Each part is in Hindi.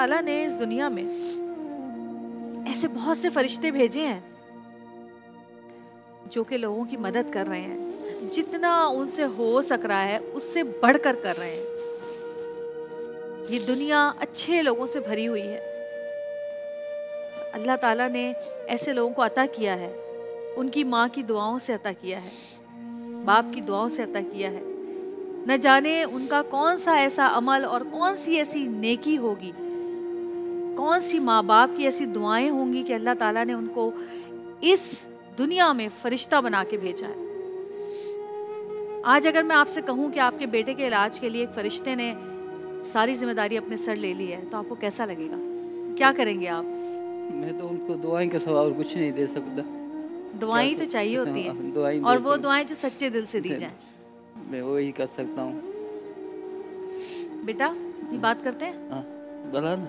ताला ने इस दुनिया में ऐसे बहुत से फरिश्ते भेजे हैं जो कि लोगों की मदद कर रहे हैं, जितना उनसे हो सक रहा है उससे बढ़कर कर रहे हैं। ये दुनिया अच्छे लोगों से भरी हुई है। अल्लाह ताला ने ऐसे लोगों को अता किया है, उनकी माँ की दुआओं से अता किया है, बाप की दुआओं से अता किया है। न जाने उनका कौन सा ऐसा अमल और कौन सी ऐसी नेकी होगी, कौन सी माँ बाप की ऐसी दुआएं होंगी कि अल्लाह ताला ने उनको इस दुनिया में फरिश्ता बना के भेजा है। आज अगर मैं आपसे कहूँ कि आपके बेटे के इलाज के लिए एक फरिश्ते ने सारी जिम्मेदारी अपने सर ले ली है, तो आपको कैसा लगेगा? क्या करेंगे आप? मैं तो उनको दुआएं के सिवा और कुछ नहीं दे सकता। दुआएं तो चाहिए होती हैं, दुआएं और वो दुआएं जो सच्चे दिल से दी जाएं। मैं वही कर सकता हूँ। बेटा ये बात करते हैं? हाँ बोला ना,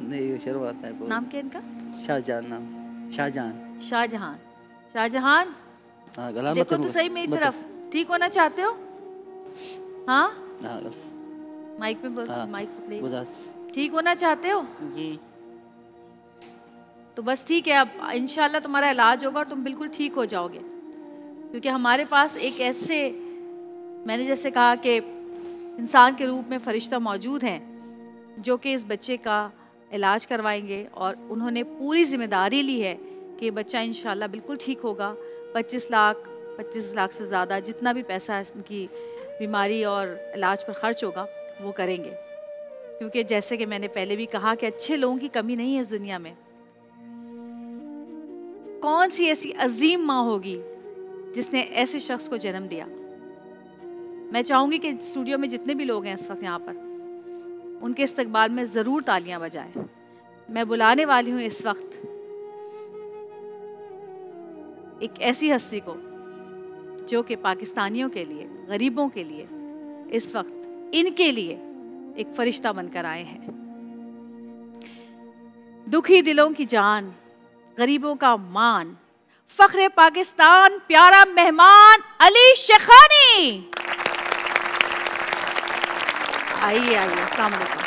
नहीं शर्म आता है। नाम क्या इनका? शाहजहान। नाम शाहजहान। शाहजहान। शाहजहान देखो तो सही मेरी तरफ, ठीक होना चाहते हो? हाँ माइक में बोल, माइक पकड़िए। ठीक होना चाहते हो जी? तो बस ठीक है, अब इंशाल्लाह तुम्हारा इलाज होगा और तुम बिल्कुल ठीक हो जाओगे, क्योंकि हमारे पास एक ऐसे, मैंने जैसे कहा कि इंसान के रूप में फरिश्ता मौजूद हैं जो कि इस बच्चे का इलाज करवाएंगे, और उन्होंने पूरी जिम्मेदारी ली है कि बच्चा इंशाल्लाह बिल्कुल ठीक होगा। 25 लाख से ज़्यादा जितना भी पैसा इनकी बीमारी और इलाज पर खर्च होगा वो करेंगे, क्योंकि जैसे कि मैंने पहले भी कहा कि अच्छे लोगों की कमी नहीं है इस दुनिया में। कौन सी ऐसी अजीम माँ होगी जिसने ऐसे शख्स को जन्म दिया? मैं चाहूंगी कि स्टूडियो में जितने भी लोग हैं इस वक्त यहाँ पर, उनके इस्तकबाल में ज़रूर तालियां बजाएं। मैं बुलाने वाली हूँ इस वक्त एक ऐसी हस्ती को जो कि पाकिस्तानियों के लिए, गरीबों के लिए, इस वक्त इनके लिए एक फरिश्ता बनकर आए हैं। दुखी दिलों की जान, गरीबों का मान, फख्रे पाकिस्तान, प्यारा मेहमान अली शेखानी। आइए आइए, अस्सलाम वालेकुम।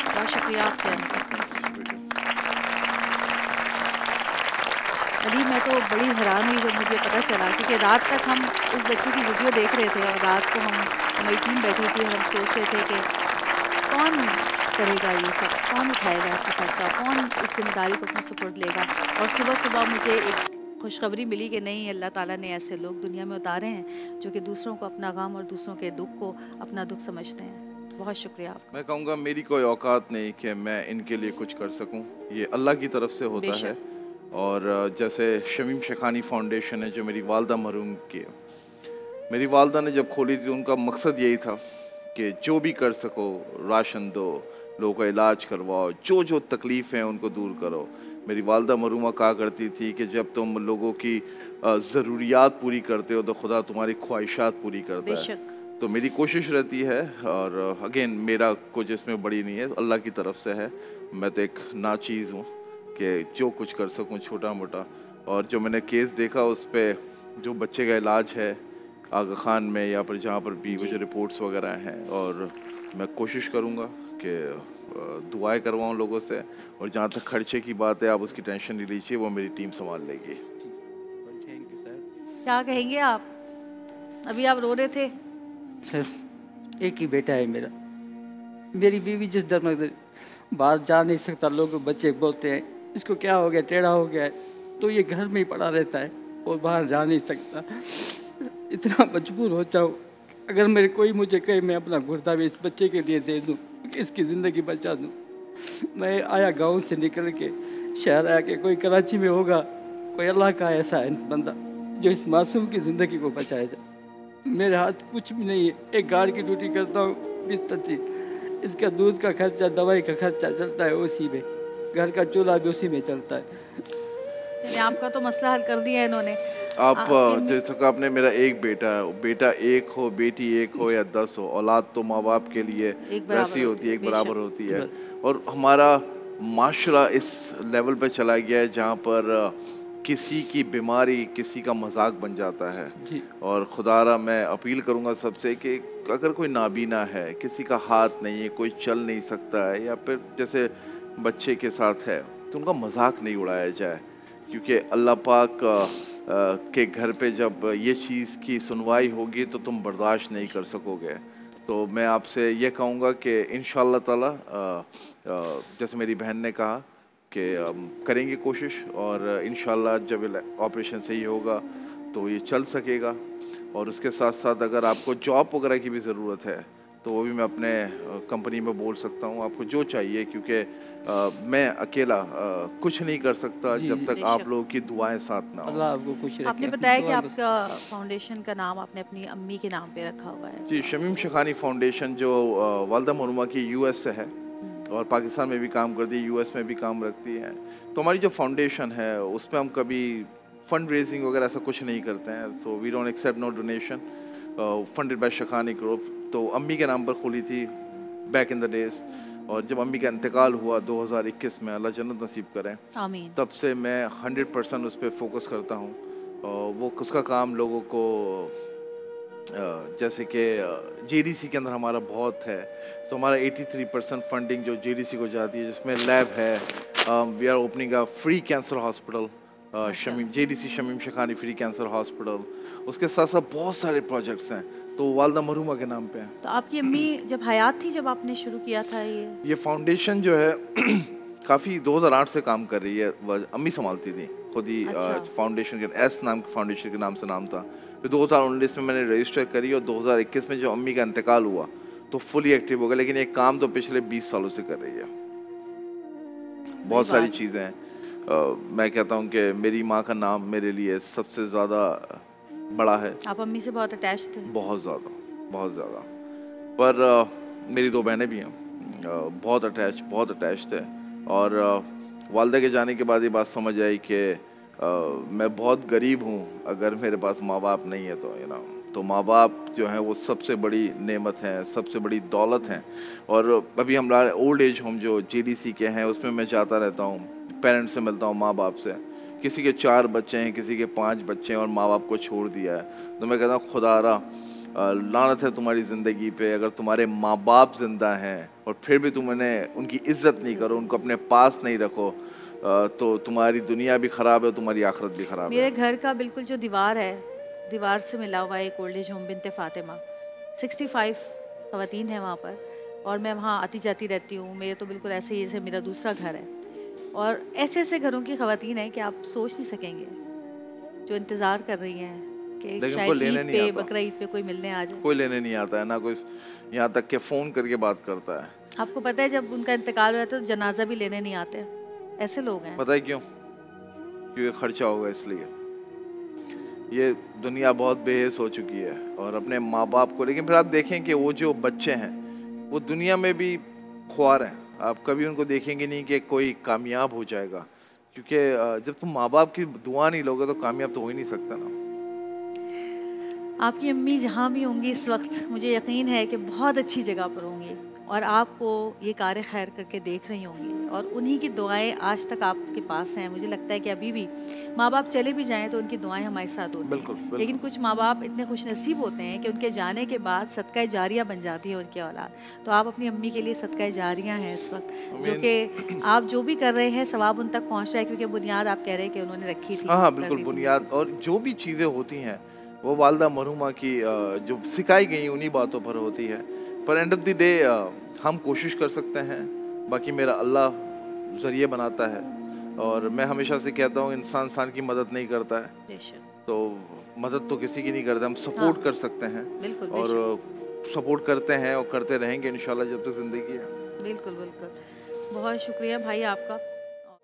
बहुत शुक्रिया आपका। अली मैं तो बड़ी हैरान हुई जब मुझे पता चला, क्योंकि रात तक हम इस बच्चे की वीडियो देख रहे थे और रात को हमारी टीम बैठी थी और हम सोच रहे थे कि कौन करेगा ये सब, कौन उठाएगा इसका खर्चा, कौन इस जिम्मेदारी को अपने सुपुर्द लेगा। और सुबह सुबह मुझे एक खुशखबरी मिली कि नहीं, अल्लाह ताला ने ऐसे लोग दुनिया में उतारे हैं जो कि दूसरों को अपना गम और दूसरों के दुख को अपना दुख समझते हैं। बहुत शुक्रिया आपका। मैं कहूँगा मेरी कोई औकात नहीं कि मैं इनके लिए कुछ कर सकूँ, ये अल्लाह की तरफ से होता है। और जैसे शमीम शेखानी फाउंडेशन है जो मेरी वालदा मरहूम की है, मेरी वालदा ने जब खोली थी उनका मकसद यही था कि जो भी कर सको राशन दो, लोगों का इलाज करवाओ, जो जो तकलीफ़ हैं उनको दूर करो। मेरी वालदा मरहूमा कहा करती थी कि जब तुम लोगों की ज़रूरियात पूरी करते हो तो खुदा तुम्हारी ख्वाहिशात पूरी करता है। तो मेरी कोशिश रहती है, और अगेन मेरा कुछ इसमें बड़ी नहीं है, अल्लाह की तरफ से है। मैं तो एक नाचीज़ हूँ कि जो कुछ कर सकूँ छोटा मोटा। और जो मैंने केस देखा उस पर जो बच्चे का इलाज है आगा खान में या फिर जहाँ पर भी मुझे रिपोर्ट्स वगैरह हैं, और मैं कोशिश करूँगा कि दुआएं करवाऊँ लोगों से। और जहाँ तक खर्चे की बात है आप उसकी टेंशन नहीं लीजिए, वो मेरी टीम संभाल लेगी। Thank you sir. क्या कहेंगे आप? अभी आप रो रहे थे। सर एक ही बेटा है मेरा, मेरी बीवी जिस दर में बाहर जा नहीं सकता, लोग बच्चे बोलते हैं इसको क्या हो गया, टेढ़ा हो गया है, तो ये घर में ही पड़ा रहता है और बाहर जा नहीं सकता। इतना मजबूर हो जाऊँ, अगर मेरे कोई मुझे कहे मैं अपना गुर्दा भी इस बच्चे के लिए दे दूँ, इसकी ज़िंदगी बचा दूँ। मैं आया गांव से निकल के शहर आया कि कोई कराची में होगा, कोई अल्लाह का ऐसा है बंदा जो इस मासूम की ज़िंदगी को बचाया जाए। मेरे हाथ कुछ भी नहीं है, एक गार्ड की ड्यूटी करता हूँ 20-25, इसका दूध का खर्चा, दवाई का खर्चा चलता है उसी में, घर का चूल्हा भी उसी में चलता है। आपका तो मसला हल कर दिया है इन्होंने। आप जैसे कहा आपने, मेरा एक बेटा है, बेटा एक हो, बेटी एक हो या 10 हो, औलाद तो माँ बाप के लिए वैसी होती है, एक बराबर होती है। और हमारा माशरा इस लेवल पे चला गया है जहाँ पर किसी की बीमारी किसी का मजाक बन जाता है। जी। और खुदारा मैं अपील करूंगा सबसे कि अगर कोई नाबीना है, किसी का हाथ नहीं है, कोई चल नहीं सकता है, या फिर जैसे बच्चे के साथ है, तो उनका मजाक नहीं उड़ाया जाए, क्योंकि अल्लाह पाक के घर पे जब ये चीज़ की सुनवाई होगी तो तुम बर्दाश्त नहीं कर सकोगे। तो मैं आपसे ये कहूँगा कि इंशाअल्लाह ताला जैसे मेरी बहन ने कहा कि करेंगे कोशिश, और इंशाअल्लाह जब ऑपरेशन सही होगा तो ये चल सकेगा। और उसके साथ साथ अगर आपको जॉब वगैरह की भी ज़रूरत है तो वो भी मैं अपने कंपनी में बोल सकता हूँ, आपको जो चाहिए, क्योंकि मैं अकेला कुछ नहीं कर सकता जी, जब तक बेशक। आप लोगों की दुआएं साथ ना हो। अल्लाह आपको खुश रखे। आपने बताया कि आपका फाउंडेशन का नाम आपने अपनी अम्मी के नाम पे रखा हुआ है। जी, शमीम शेखानी फाउंडेशन जो वालदा मरहुमा की यूएस से है और पाकिस्तान में भी काम करती है, यूएस में भी काम रखती है। तो हमारी जो फाउंडेशन है उसमें हम कभी फंड रेजिंग वगैरह ऐसा कुछ नहीं करते हैं। So we don't accept no donation, funded by Shekhani group. तो अम्मी के नाम पर खुली थी बैक इन द डेज, और जब अम्मी का इंतकाल हुआ 2021 में, अल्लाह जन्नत नसीब करें, आमीन। तब से मैं 100% उस पर फोकस करता हूँ। और वो उसका काम लोगों को जैसे कि जेडीसी के अंदर हमारा बहुत है, तो हमारा 83% फंडिंग जो जेडीसी को जाती है, जिसमें लैब है, we are opening a free cancer hospital, Shamim JDC Shamim Shekhani free cancer hospital. उसके साथ साथ बहुत सारे प्रोजेक्ट्स हैं, तो वालदा मरहुमा के नाम पे हैं। तो आपकी अम्मी जब हयात थी जब आपने शुरू किया था ये फाउंडेशन जो है काफ़ी 2008 से काम कर रही है, अम्मी संभालती थी खुद ही। अच्छा। फाउंडेशन के एस नाम के फाउंडेशन के नाम से नाम था, फिर 2019 में मैंने रजिस्टर करी, और 2021 में जो अम्मी का इंतकाल हुआ तो फुली एक्टिव हो गया। लेकिन ये काम तो पिछले 20 सालों से कर रही है। बहुत सारी चीज़ें हैं। मैं कहता हूँ कि मेरी माँ का नाम मेरे लिए सबसे ज़्यादा बड़ा है। आप अम्मी से बहुत अटैच थे? बहुत ज़्यादा, बहुत ज़्यादा। पर मेरी 2 बहनें भी हैं, बहुत अटैच थे। और वालदा के जाने के बाद ये बात समझ आई कि मैं बहुत गरीब हूँ अगर मेरे पास माँ बाप नहीं है, तो तो माँ बाप जो हैं वो सबसे बड़ी नेमत हैं, सबसे बड़ी दौलत हैं। और अभी हमारा ओल्ड एज होम जो जेडीसी के हैं उसमें मैं जाता रहता हूँ, पेरेंट्स से मिलता हूँ, माँ बाप से। किसी के 4 बच्चे हैं, किसी के 5 बच्चे हैं, और माँ बाप को छोड़ दिया है। तो मैं कहता हूँ खुदारा लानत है तुम्हारी ज़िंदगी पे, अगर तुम्हारे माँ बाप ज़िंदा हैं और फिर भी तुम उन्हें उनकी इज्जत नहीं करो, उनको अपने पास नहीं रखो, तो तुम्हारी दुनिया भी ख़राब है, तुम्हारी आखिरत भी ख़राब है। मेरे घर का बिल्कुल जो दीवार है, दीवार से मिला हुआ एक ओल्ड एज होम बिनते फातिमा, 65 ख़वातीन हैं वहाँ पर, और मैं वहाँ आती जाती रहती हूँ। मेरे तो बिल्कुल ऐसे ही जैसे मेरा दूसरा घर है, और ऐसे ऐसे घरों की ख़वातीन हैं कि आप सोच नहीं सकेंगे, जो इंतज़ार कर रही हैं कि शायद ईद पे, बकरा ईद पे कोई मिलने आ जाए। कोई लेने नहीं आता है, ना कोई यहाँ तक के फ़ोन करके बात करता है। आपको पता है जब उनका इंतकाल हुआ तो जनाजा भी लेने नहीं आते, ऐसे लोग हैं। पता है क्यों? क्योंकि खर्चा होगा इसलिए। ये दुनिया बहुत बेहिस हो चुकी है, और अपने माँ बाप को, लेकिन फिर आप देखें कि वो जो बच्चे हैं वो दुनिया में भी ख्वार हैं। आप कभी उनको देखेंगे नहीं कि कोई कामयाब हो जाएगा, क्योंकि जब तुम माँ बाप की दुआ नहीं लोगे तो कामयाब तो हो ही नहीं सकता ना। आपकी अम्मी जहाँ भी होंगी इस वक्त, मुझे यकीन है कि बहुत अच्छी जगह पर होंगी, और आपको ये कार्य खैर करके देख रही होंगी, और उन्हीं की दुआएं आज तक आपके पास हैं। मुझे लगता है कि अभी भी माँ बाप चले भी जाएं तो उनकी दुआएं हमारे साथ होती हैं। लेकिन कुछ माँ बाप इतने खुशनसीब होते हैं कि उनके जाने के बाद सदका जारिया बन जाती है उनकी औलाद। तो आप अपनी अम्मी के लिए सदका जारिया हैं इस वक्त, जो कि आप जो भी कर रहे हैं सवाब उन तक पहुँच रहा है, क्योंकि बुनियाद आप कह रहे हैं कि उन्होंने रखी थी। हाँ, बिल्कुल बुनियाद, और जो भी चीज़ें होती हैं वो वालदा मरहुमा की जो सिखाई गई उन्हीं बातों पर होती है। पर एंड ऑफ द डे हम कोशिश कर सकते हैं, बाकी मेरा अल्लाह ज़रिए बनाता है। और मैं हमेशा से कहता हूँ इंसान की मदद नहीं करता है, तो मदद तो किसी की नहीं करता, हम सपोर्ट कर सकते हैं। बिल्कुल, और सपोर्ट करते हैं और करते रहेंगे इंशाल्लाह जब तक ज़िंदगी है। बिल्कुल बिल्कुल। बहुत शुक्रिया भाई आपका।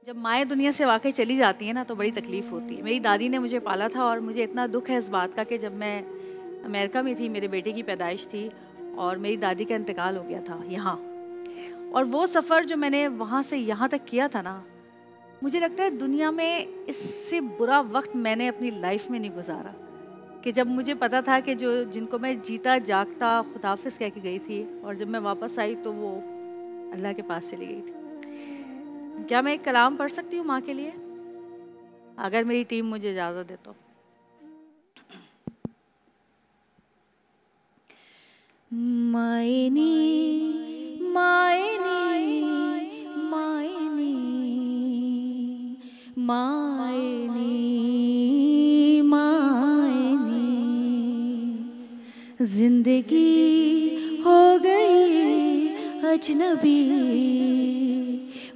जब माएँ दुनिया से वाकई चली जाती हैं ना तो बड़ी तकलीफ़ होती है। मेरी दादी ने मुझे पाला था, और मुझे इतना दुख है इस बात का कि जब मैं अमेरिका में थी, मेरे बेटे की पैदाइश थी, और मेरी दादी का इंतकाल हो गया था यहाँ, और वो सफ़र जो मैंने वहाँ से यहाँ तक किया था ना, मुझे लगता है दुनिया में इससे बुरा वक्त मैंने अपनी लाइफ में नहीं गुजारा, कि जब मुझे पता था कि जो जिनको मैं जीता जागता खुदाफिज कह के गई थी, और जब मैं वापस आई तो वो अल्लाह के पास चली गई थी। क्या मैं एक कलाम पढ़ सकती हूँ माँ के लिए? अगर मेरी टीम मुझे इजाज़त दे तो। मायनी मायनी मायनी मायनी मायनी, जिंदगी हो गई अजनबी,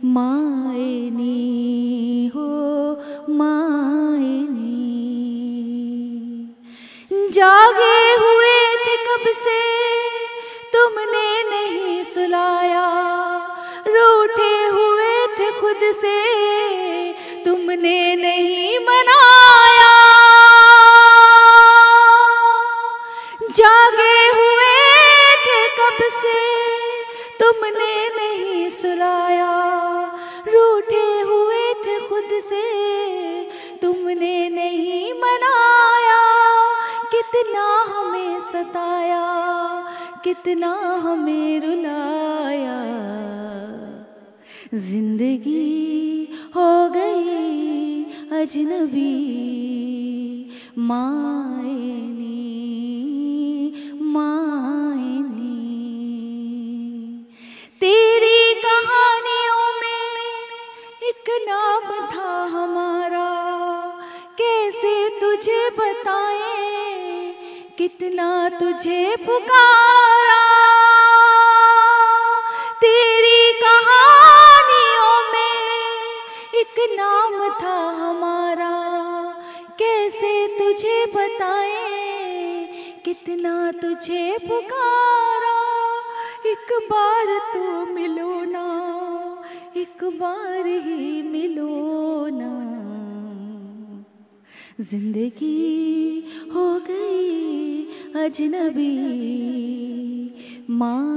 मायनी हो मायनी। जागे हुए थे कब से तुमने नहीं सुलाया, रूठे हुए थे खुद से तुमने नहीं मनाया। जागे हुए थे कब से तुमने नहीं सुलाया, रूठे हुए थे खुद से तुमने नहीं मनाया। कितना हमें सताया, कितना हमें रुलाया, जिंदगी हो गई अजनबी, मायनी मायनी। तेरी कहानियों में एक नाम था हमारा, कैसे तुझे बताएं कितना तुझे पुकारा। तेरी कहानियों में एक नाम था हमारा, कैसे तुझे बताएं कितना तुझे पुकारा। एक बार तो मिलो ना, एक बार ही मिलो ना, जिंदगी हो गई अजनबी, माँ